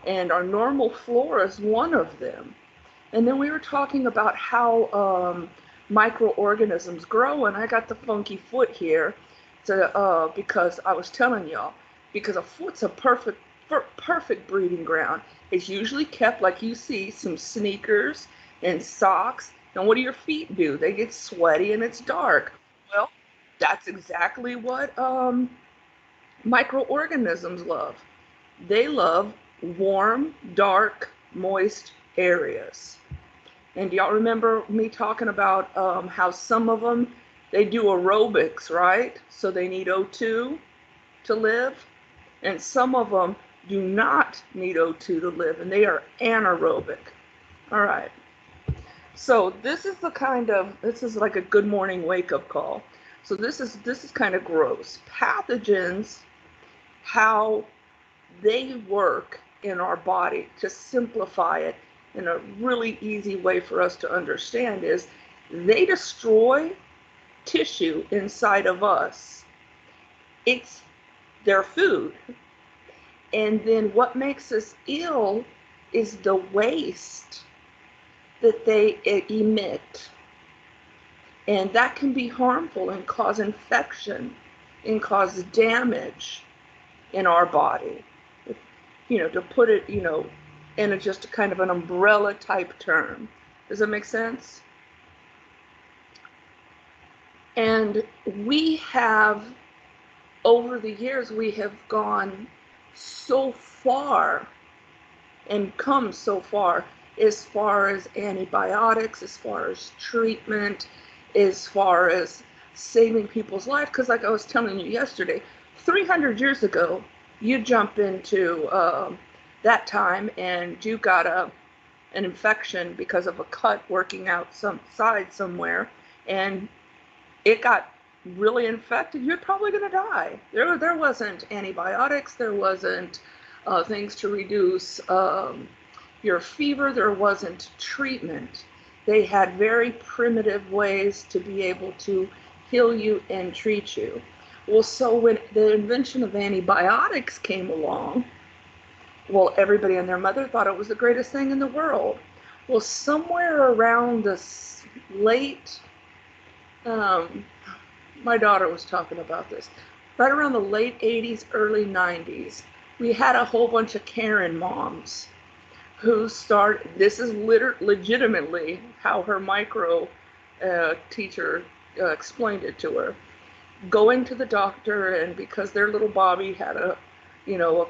and our normal flora is one of them. And then we were talking about how microorganisms grow, and I got the funky foot here because I was telling y'all, because a foot's a perfect breeding ground. It's usually kept like you see, some sneakers and socks. And what do your feet do? They get sweaty and it's dark. Well, that's exactly what microorganisms love. They love warm, dark, moist areas. And do y'all remember me talking about how some of them, they do aerobics, right? So they need O2 to live. And some of them do not need O2 to live, and they are anaerobic. All right. So this is like a good morning wake up call. So this is kind of gross. Pathogens, how they work in our body, to simplify it in a really easy way for us to understand, is they destroy tissue inside of us. It's their food. And then what makes us ill is the waste that they emit. And that can be harmful and cause infection and cause damage in our body. To put it, in just a kind of an umbrella type term. Does that make sense? And we have, over the years, we have gone so far and come so far as antibiotics, as far as treatment, as far as saving people's life. Because like I was telling you yesterday, 300 years ago, you jump into that time and you got an infection because of a cut working out some side somewhere, and it got really infected, you're probably going to die. There wasn't antibiotics, there wasn't things to reduce your fever, there wasn't treatment. They had very primitive ways to be able to heal you and treat you. Well, so when the invention of antibiotics came along, well, everybody and their mother thought it was the greatest thing in the world. Well, somewhere around the late, my daughter was talking about this, right around the late 80s, early 90s, we had a whole bunch of Karen moms who started, this is legitimately how her micro teacher explained it to her, going to the doctor, and because their little Bobby had a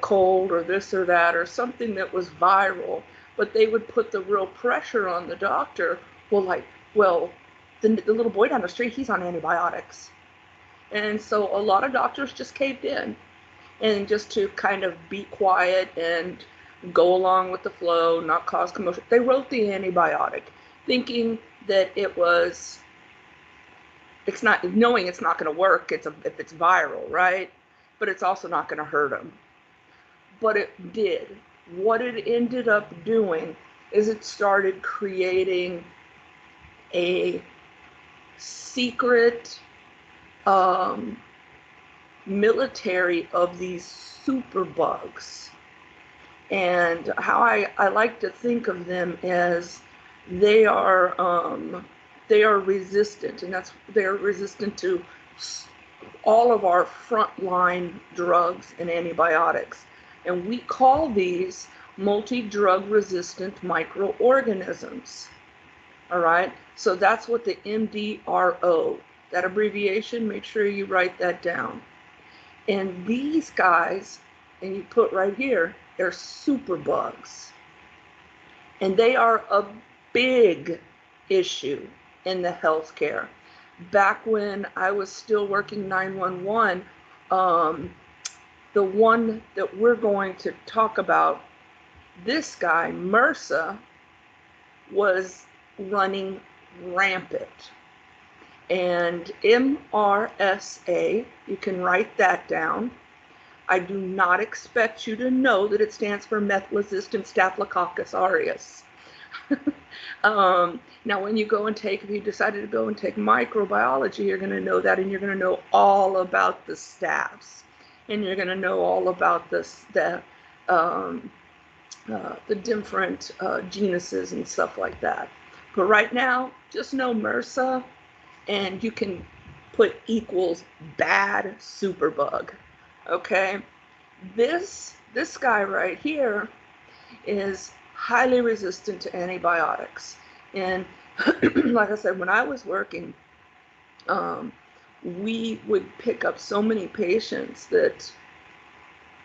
cold or this or that or something that was viral, but they would put the real pressure on the doctor. Well, the little boy down the street, he's on antibiotics. And so a lot of doctors just caved in, and just to kind of be quiet and go along with the flow, not cause commotion, they wrote the antibiotic, thinking that it's not, knowing it's not going to work if it's viral, right? But it's also not going to hurt them. But it did. What it ended up doing is it started creating a secret military of these super bugs. And how I like to think of them as they are resistant, and they are resistant to all of our frontline drugs and antibiotics. And we call these multi-drug resistant microorganisms. All right, so that's what the MDRO, that abbreviation, make sure you write that down. And these guys, and you put right here, they're super bugs. And they are a big issue in the healthcare. Back when I was still working 911, the one that we're going to talk about, this guy, MRSA, was running rampant. And MRSA, you can write that down. I do not expect you to know that it stands for meth-resistant Staphylococcus aureus. Now, when you go and if you decided to go and take microbiology, you're going to know that, and you're going to know all about the staph, and you're going to know all about the the different genuses and stuff like that. But right now, just know MRSA, and you can put equals bad superbug. Okay, this guy right here is highly resistant to antibiotics. And like I said, when I was working, we would pick up so many patients that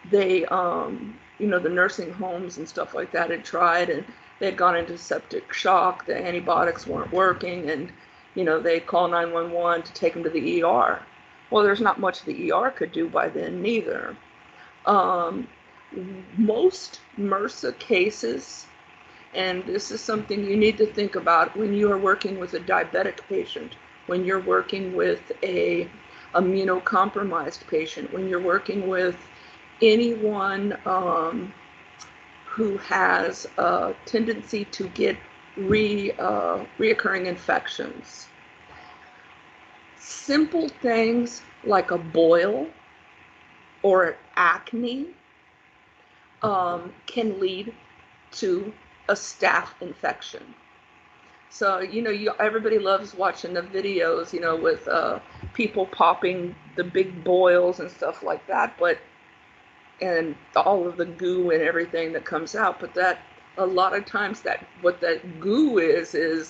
they, the nursing homes and stuff like that had tried, and they had gone into septic shock. The antibiotics weren't working, and they call 911 to take them to the ER. Well, there's not much the ER could do by then, neither. Most MRSA cases, and this is something you need to think about when you are working with a diabetic patient, when you're working with a immunocompromised patient, when you're working with anyone who has a tendency to get reoccurring infections. Simple things like a boil or acne can lead to a staph infection. So, everybody loves watching the videos, with people popping the big boils and stuff like that, and all of the goo and everything that comes out. But that, a lot of times, what that goo is, a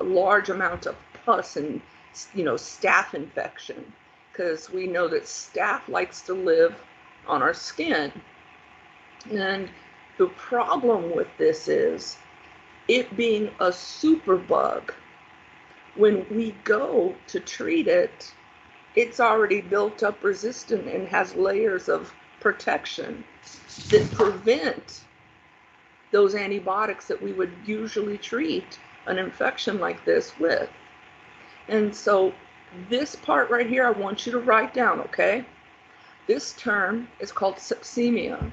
large amount of pus and, staph infection, because we know that staph likes to live on our skin. And the problem with this is it being a superbug. When we go to treat it, it's already built up resistant and has layers of protection that prevent those antibiotics that we would usually treat an infection like this with. And so this part right here, I want you to write down, okay? This term is called sepsemia.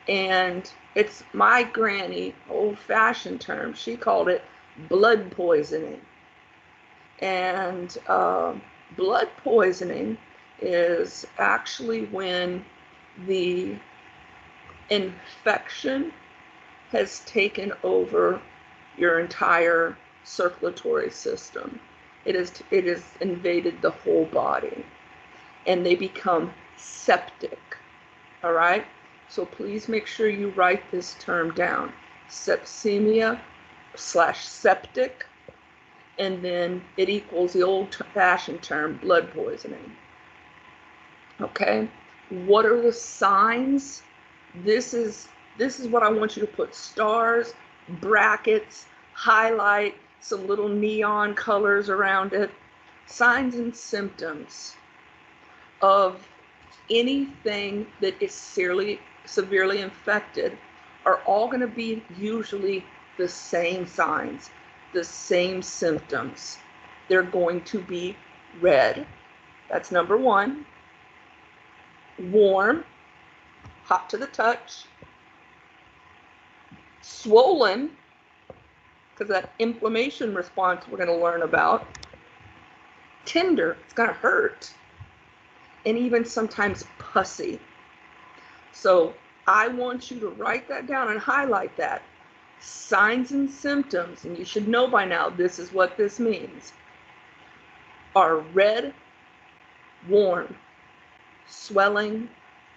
And it's my granny, old-fashioned term. She called it blood poisoning. And blood poisoning is actually when the infection has taken over your entire circulatory system. It has invaded the whole body, and they become septic. All right? So please make sure you write this term down. Sepsemia/septic, and then it equals the old-fashioned term blood poisoning. Okay? What are the signs? This is what I want you to put stars, brackets, highlight, some little neon colors around it. Signs and symptoms of anything that is severely infected are all going to be usually the same signs, the same symptoms. They're going to be red. That's number one. Warm, hot to the touch. Swollen, because that inflammation response we're going to learn about. Tender, it's going to hurt. And even sometimes pussy. So I want you to write that down and highlight that. Signs and symptoms, and you should know by now this is what this means, are red, warm, swelling,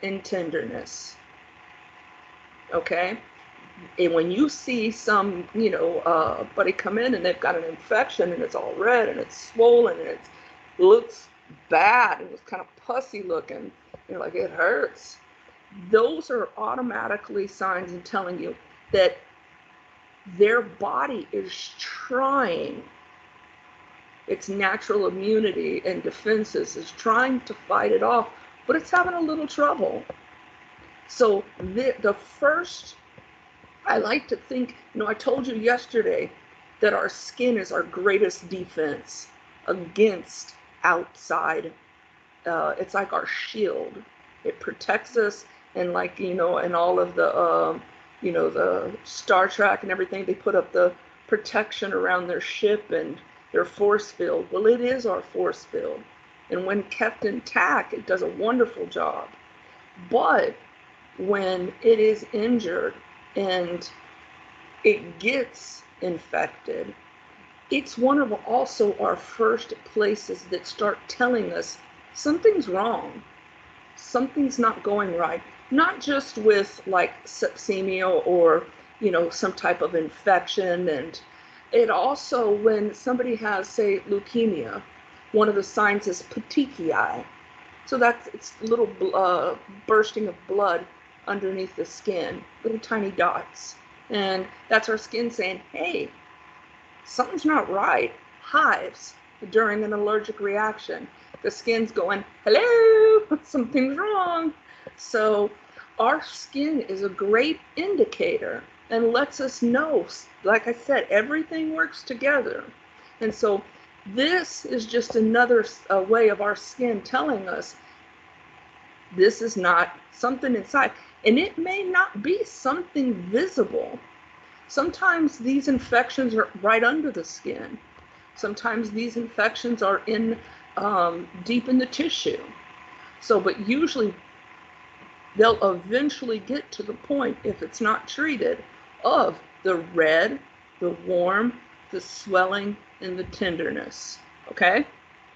and tenderness. Okay? And when you see some, buddy come in and they've got an infection and it's all red and it's swollen and it looks bad and it's kind of pussy looking, you're like, it hurts. Those are automatically signs and telling you that their body is trying, its natural immunity and defenses is trying to fight it off, but it's having a little trouble. So the first, I like to think, I told you yesterday that our skin is our greatest defense against outside. It's like our shield. It protects us, and like, in all of the, the Star Trek and everything, they put up the protection around their ship and their force field. Well, it is our force field. And when kept intact, it does a wonderful job. But when it is injured and it gets infected, it's one of also our first places that start telling us something's wrong, something's not going right. Not just with like sepsemia or, some type of infection. And it also, when somebody has, say, leukemia, one of the signs is petechiae. So it's little bursting of blood underneath the skin, little tiny dots. And that's our skin saying, hey, something's not right. Hives during an allergic reaction. The skin's going, hello, something's wrong. So our skin is a great indicator and lets us know, like I said, everything works together. And so this is just another way of our skin telling us this is not something inside. And it may not be something visible. Sometimes these infections are right under the skin. Sometimes these infections are in deep in the tissue. So, but usually they'll eventually get to the point, if it's not treated, of the red, the warm, the swelling, and the tenderness. Okay?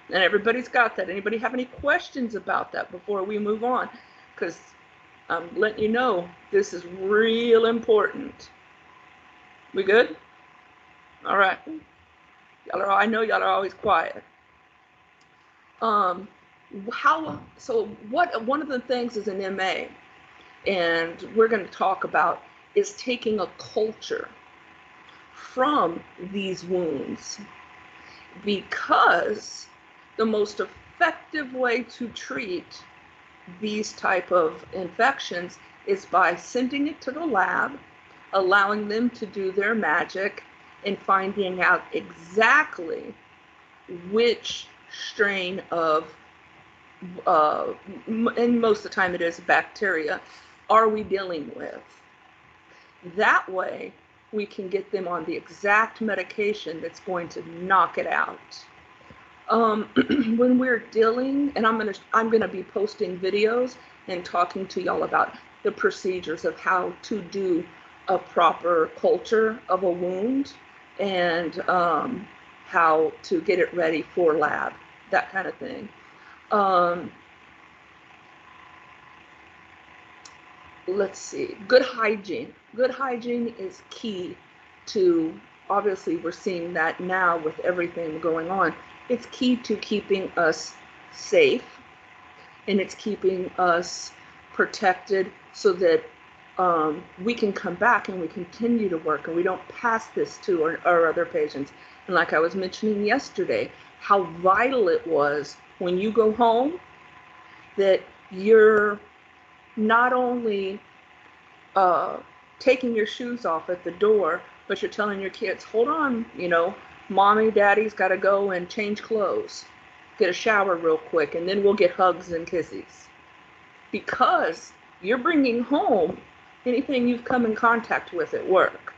And everybody's got that. Anybody have any questions about that before we move on? Because I'm letting you know this is real important. We good? All right. I know y'all are always quiet. One of the things is an MA, and we're going to talk about is taking a culture from these wounds, because the most effective way to treat these type of infections is by sending it to the lab, allowing them to do their magic, and finding out exactly which strain of, and most of the time it is bacteria, are we dealing with. That way, we can get them on the exact medication that's going to knock it out. When we're dealing, and I'm gonna be posting videos and talking to y'all about the procedures of how to do a proper culture of a wound, and how to get it ready for lab, that kind of thing. Let's see, good hygiene. Good hygiene is key to, obviously we're seeing that now with everything going on. It's key to keeping us safe, and it's keeping us protected so that we can come back and we continue to work, and we don't pass this to our other patients. And like I was mentioning yesterday, how vital it was when you go home that you're not only taking your shoes off at the door, but you're telling your kids, hold on, mommy, daddy's got to go and change clothes, get a shower real quick, and then we'll get hugs and kisses. Because you're bringing home anything you've come in contact with at work.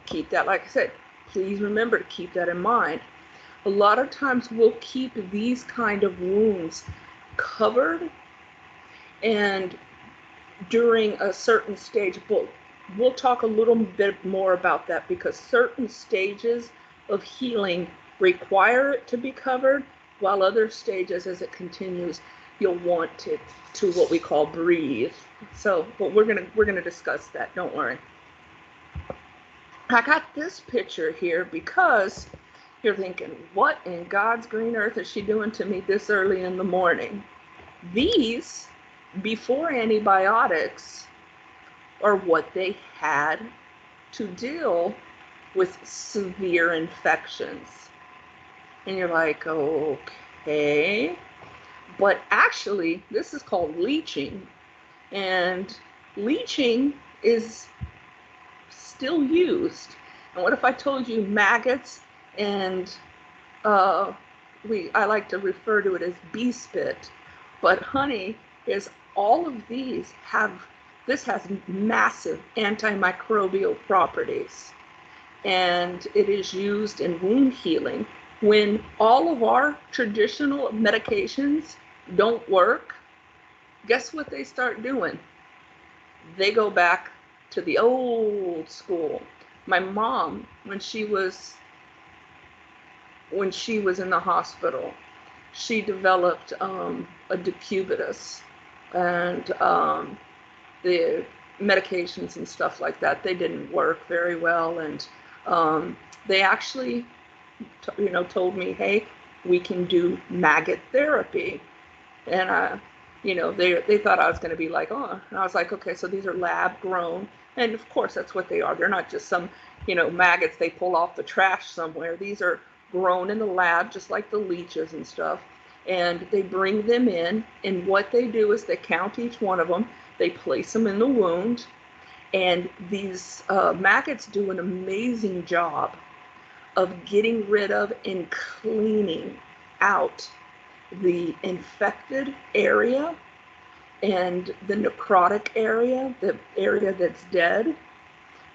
Keep that, like I said, please remember to keep that in mind. A lot of times we'll keep these kind of wounds covered, and during a certain stage, we'll talk a little bit more about that, because certain stages of healing require it to be covered, while other stages, as it continues, you'll want it to what we call breathe. So, but we're gonna discuss that. Don't worry. I got this picture here because you're thinking, what in God's green earth is she doing to me this early in the morning? These, before antibiotics, are what they had to deal with severe infections. And you're like, okay. But actually, this is called leaching. And leaching is still used. And what if I told you maggots and I like to refer to it as bee spit, but honey is, all of these this has massive antimicrobial properties. And it is used in wound healing. When all of our traditional medications don't work, guess what they start doing? They go back to the old school. My mom, when she was in the hospital, she developed a decubitus, and the medications and stuff like that, they didn't work very well, and they actually told me, hey, we can do maggot therapy. And they thought I was going to be like, oh, and I was like, okay, so these are lab grown, and of course that's what they are. They're not just some maggots they pull off the trash somewhere. These are grown in the lab, just like the leeches and stuff. And they bring them in, and what they do is they count each one of them, they place them in the wound, and these maggots do an amazing job of getting rid of and cleaning out the infected area and the necrotic area, the area that's dead,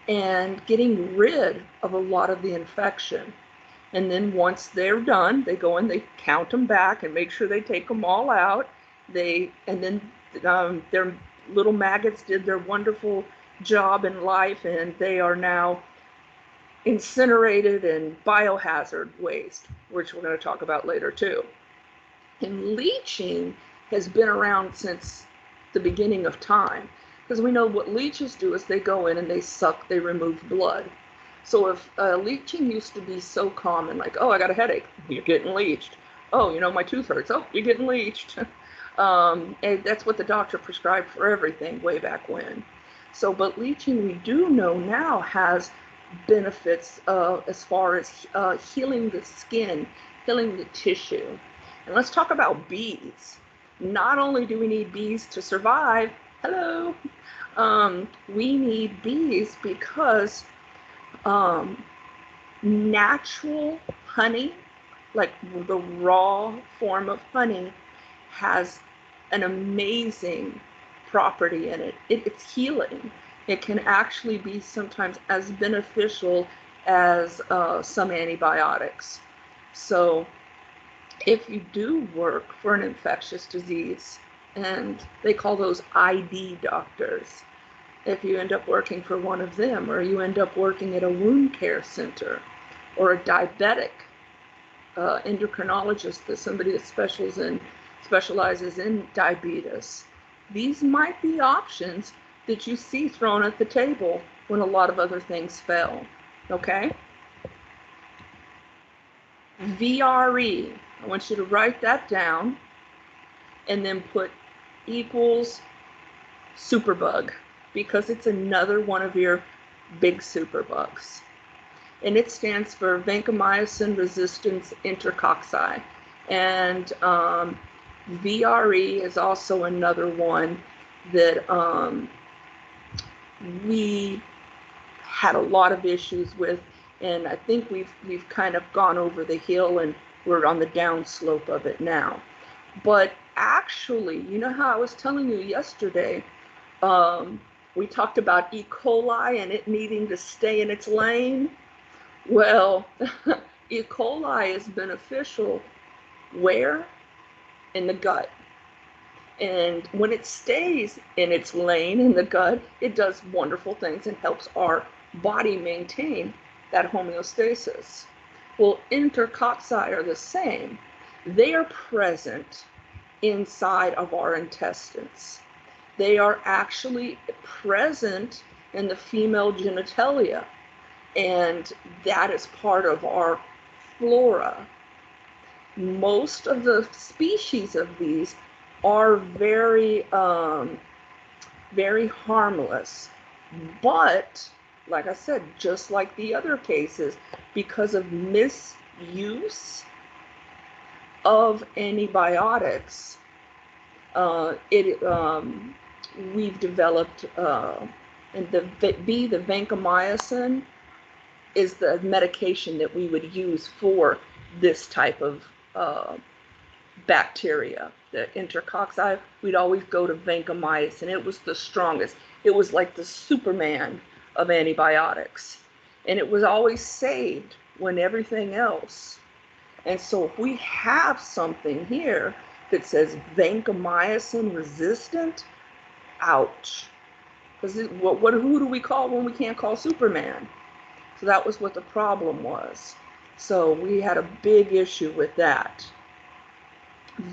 and getting rid of a lot of the infection. And then once they're done, they go and they count them back and make sure they take them all out. Their little maggots did their wonderful job in life, and they are now incinerated in biohazard waste, which we're going to talk about later too. And leaching has been around since the beginning of time, because we know what leeches do is they go in and they suck, they remove blood. So if leeching used to be so common, like, oh, I got a headache, you're getting leached. Oh, my tooth hurts, oh, you're getting leached. And that's what the doctor prescribed for everything way back when. So, but leeching, we do know now, has benefits as far as healing the skin, healing the tissue. And let's talk about bees. Not only do we need bees to survive, hello, we need bees because natural honey, like the raw form of honey, has an amazing property in it. It's healing. It can actually be sometimes as beneficial as some antibiotics. So if you do work for an infectious disease, and they call those ID doctors, if you end up working for one of them, or you end up working at a wound care center, or a diabetic endocrinologist, that's somebody that specializes in diabetes, these might be options that you see thrown at the table when a lot of other things fail. Okay? VRE, I want you to write that down and then put equals superbug, because it's another one of your big superbugs. And it stands for vancomycin resistance intercocci. And VRE is also another one that we had a lot of issues with, and I think we've kind of gone over the hill and we're on the downslope of it now. But actually, how I was telling you yesterday, we talked about E. coli and it needing to stay in its lane. Well, E. coli is beneficial where? In the gut. And when it stays in its lane in the gut, it does wonderful things and helps our body maintain that homeostasis. Well, intercocci are the same. They are present inside of our intestines. They are actually present in the female genitalia, and that is part of our flora. Most of the species of these are very, very harmless. But, like I said, just like the other cases, because of misuse of antibiotics, we've developed, and the vancomycin is the medication that we would use for this type of bacteria, the intercocci. We'd always go to vancomycin. It was the strongest. It was like the Superman of antibiotics. And it was always saved when everything else. And so if we have something here that says vancomycin resistant, ouch. Because who do we call when we can't call Superman? So that was what the problem was. So we had a big issue with that.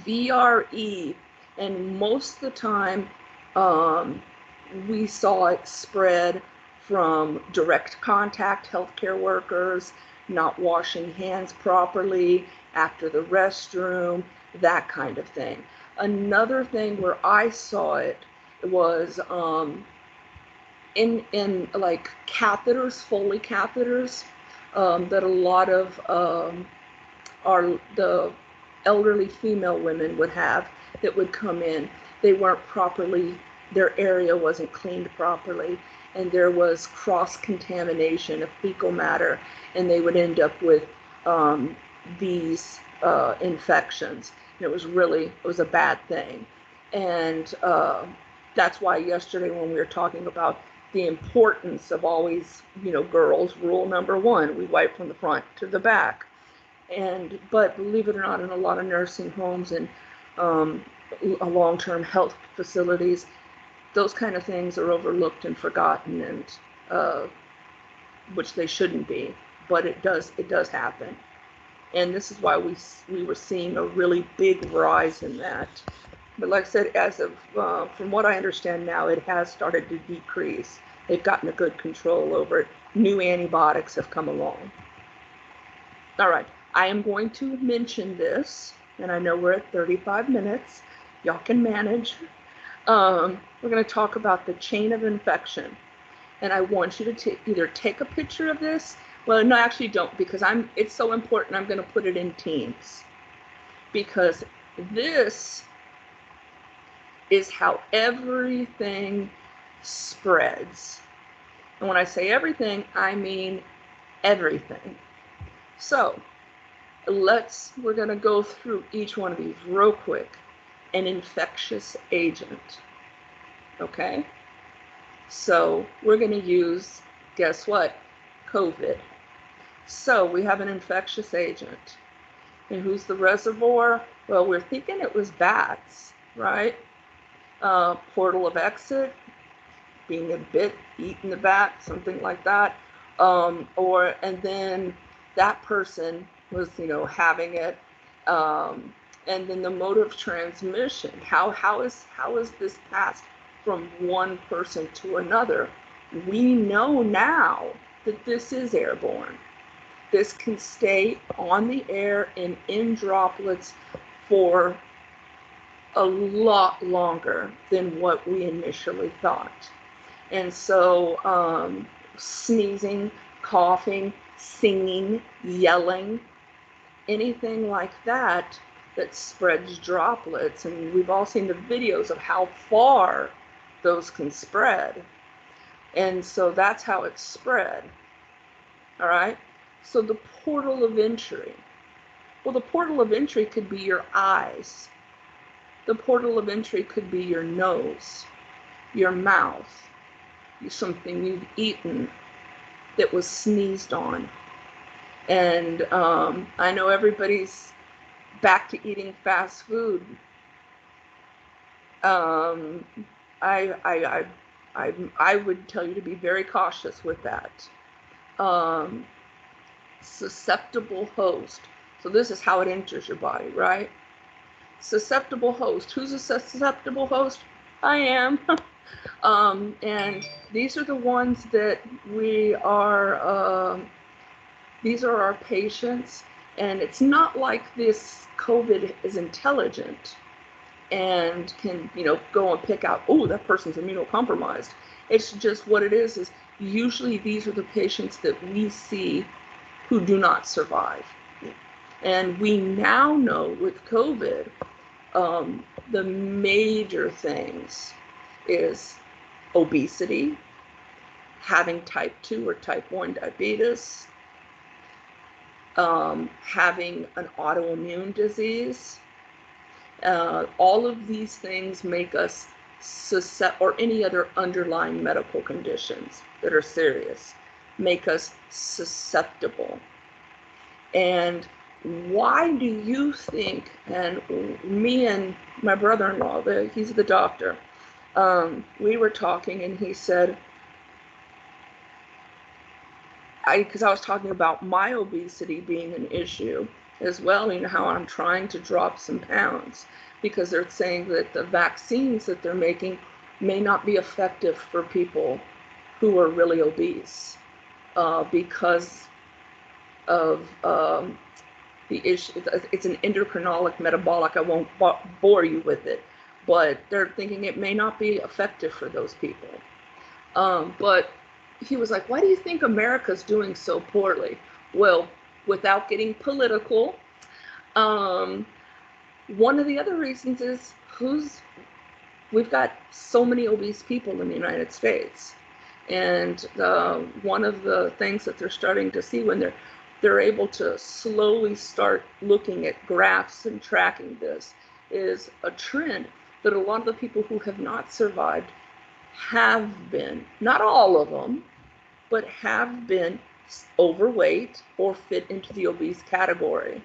VRE, and most of the time we saw it spread from direct contact healthcare workers, not washing hands properly after the restroom, that kind of thing. Another thing where I saw it was in like catheters, Foley catheters, that a lot of the elderly female women would have that would come in. They weren't properly, their area wasn't cleaned properly, and there was cross-contamination of fecal matter, and they would end up with these infections. And it was a bad thing. And that's why yesterday when we were talking about the importance of always, girls, rule number one, we wipe from the front to the back. But believe it or not, in a lot of nursing homes and long-term health facilities, those kind of things are overlooked and forgotten, and which they shouldn't be. But it does happen, and this is why we were seeing a really big rise in that. But like I said, as of from what I understand now, it has started to decrease. They've gotten a good control over it. New antibiotics have come along. All right. I am going to mention this, and I know we're at 35 minutes. Y'all can manage. We're going to talk about the chain of infection. And I want you to either take a picture of this. Well, no, actually don't, because it's so important. I'm going to put it in Teams. Because this is how everything spreads. And when I say everything, I mean everything. So, we're going to go through each one of these real quick. An infectious agent. Okay? So we're going to use, guess what? COVID. So we have an infectious agent. And who's the reservoir? Well, we're thinking it was bats, right? Portal of exit, being a bit, eating the bat, something like that. And then that person was, having it, and then the mode of transmission. How is this passed from one person to another? We know now that this is airborne. This can stay on the air and in droplets for a lot longer than what we initially thought. And so sneezing, coughing, singing, yelling, anything like that spreads droplets. And we've all seen the videos of how far those can spread. And so that's how it's spread. All right? So the portal of entry. Well, the portal of entry could be your eyes. The portal of entry could be your nose, your mouth, something you've eaten that was sneezed on. And I know everybody's back to eating fast food. I would tell you to be very cautious with that. Susceptible host. So this is how it enters your body, right? Susceptible host. Who's a susceptible host? I am. And these are the ones that we are, these are our patients. And it's not like this COVID is intelligent and can, go and pick out, oh, that person's immunocompromised. It's just what it is usually these are the patients that we see who do not survive. And we now know with COVID, the major things is obesity, having type 2 or type 1 diabetes, having an autoimmune disease. All of these things make us or any other underlying medical conditions that are serious, make us susceptible. And why do you think, and me and my brother-in-law, he's the doctor, We were talking, and he said, because I was talking about my obesity being an issue as well, you know, how I'm trying to drop some pounds because they're saying that the vaccines that they're making may not be effective for people who are really obese because of the issue. It's an endocrinologic metabolic. I won't bore you with it, but they're thinking it may not be effective for those people. But he was like, why do you think America's doing so poorly? Well, without getting political, one of the other reasons is we've got so many obese people in the United States. And one of the things that they're starting to see when they're able to slowly start looking at graphs and tracking this is a trend that a lot of the people who have not survived have been, not all of them, but have been overweight or fit into the obese category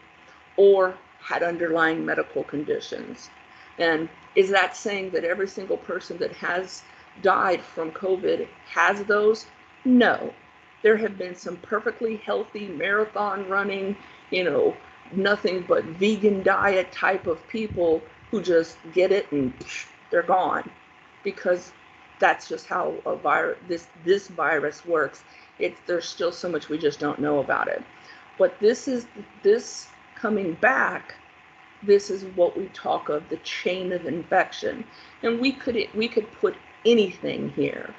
or had underlying medical conditions. And is that saying that every single person that has died from COVID has those? No. There have been some perfectly healthy marathon running, you know, nothing but vegan diet type of people who just get it and they're gone, because that's just how a virus, this virus works. There's still so much we just don't know about it. But this coming back, this is what we talk of, the chain of infection. And we could put anything here.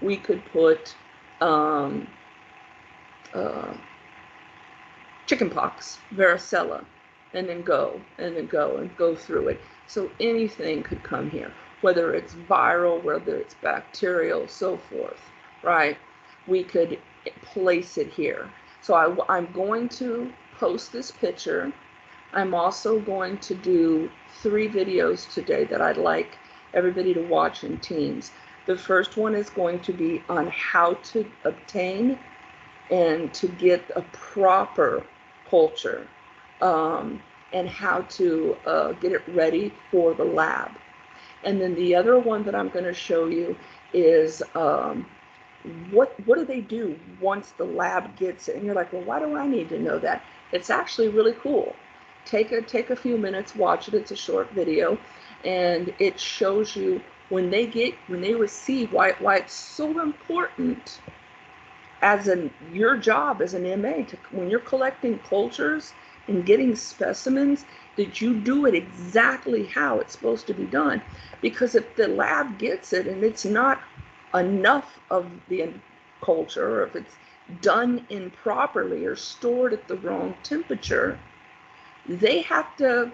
We could put chickenpox, varicella, and then go through it. So anything could come here, whether it's viral, whether it's bacterial, so forth, right? We could place it here. So I'm going to post this picture. I'm also going to do 3 videos today that I'd like everybody to watch in teams. The first one is going to be on how to obtain and to get a proper culture, and how to get it ready for the lab. And then the other one that I'm going to show you is what do they do once the lab gets it? And you're like, well, why do I need to know that? It's actually really cool. Take a few minutes, watch it. It's a short video, and it shows you when they receive why it's so important as your job as an MA when you're collecting cultures and getting specimens, that you do it exactly how it's supposed to be done. Because if the lab gets it and it's not enough of the culture, or if it's done improperly or stored at the wrong temperature, they have to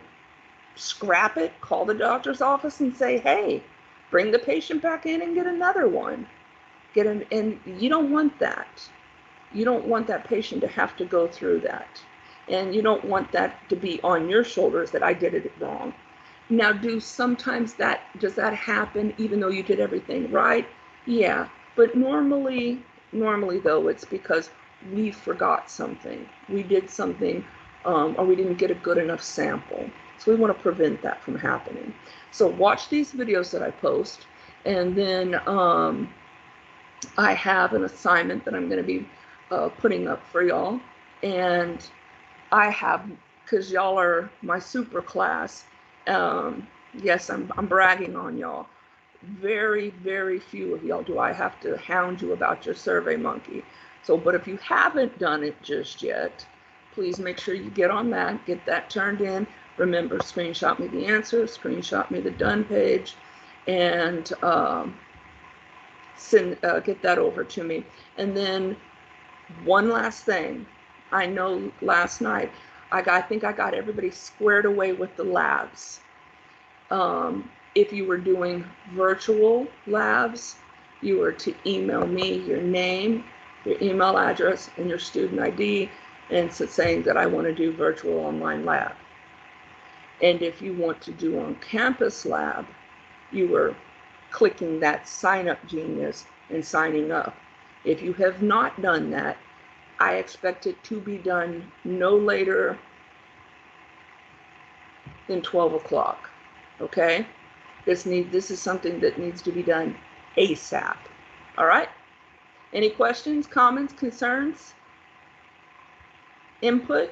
scrap it, call the doctor's office and say, hey, bring the patient back in and get another one. And you don't want that. You don't want that patient to have to go through that. And you don't want that to be on your shoulders that I did it wrong. Now, does that happen even though you did everything right? Yeah, but normally though, it's because we forgot something. We did something, or we didn't get a good enough sample. So we want to prevent that from happening. So watch these videos that I post, and then I have an assignment that I'm going to be putting up for y'all. And I have, because y'all are my super class, yes, I'm bragging on y'all. Very, very few of y'all do I have to hound you about your Survey Monkey. So, but if you haven't done it just yet, please make sure you get on that, get that turned in. Remember, screenshot me the answer, screenshot me the done page, and get that over to me. And then one last thing. I know last night I think I got everybody squared away with the labs. If you were doing virtual labs, you were to email me your name, your email address, and your student ID, and saying that I want to do virtual online lab. And if you want to do on campus lab, you were clicking that sign up genius and signing up. If you have not done that, I expect it to be done no later than 12 o'clock, okay? This is something that needs to be done ASAP. All right? Any questions, comments, concerns, input?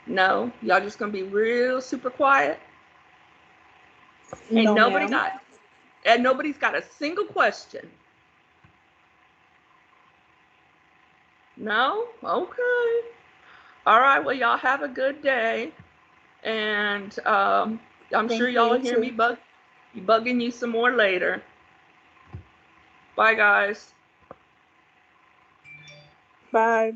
No? Y'all just gonna be real super quiet? No, And nobody's got a single question. No? Okay. All right, well, y'all have a good day. And I'm sure y'all will hear me bugging you some more later. Bye, guys. Bye.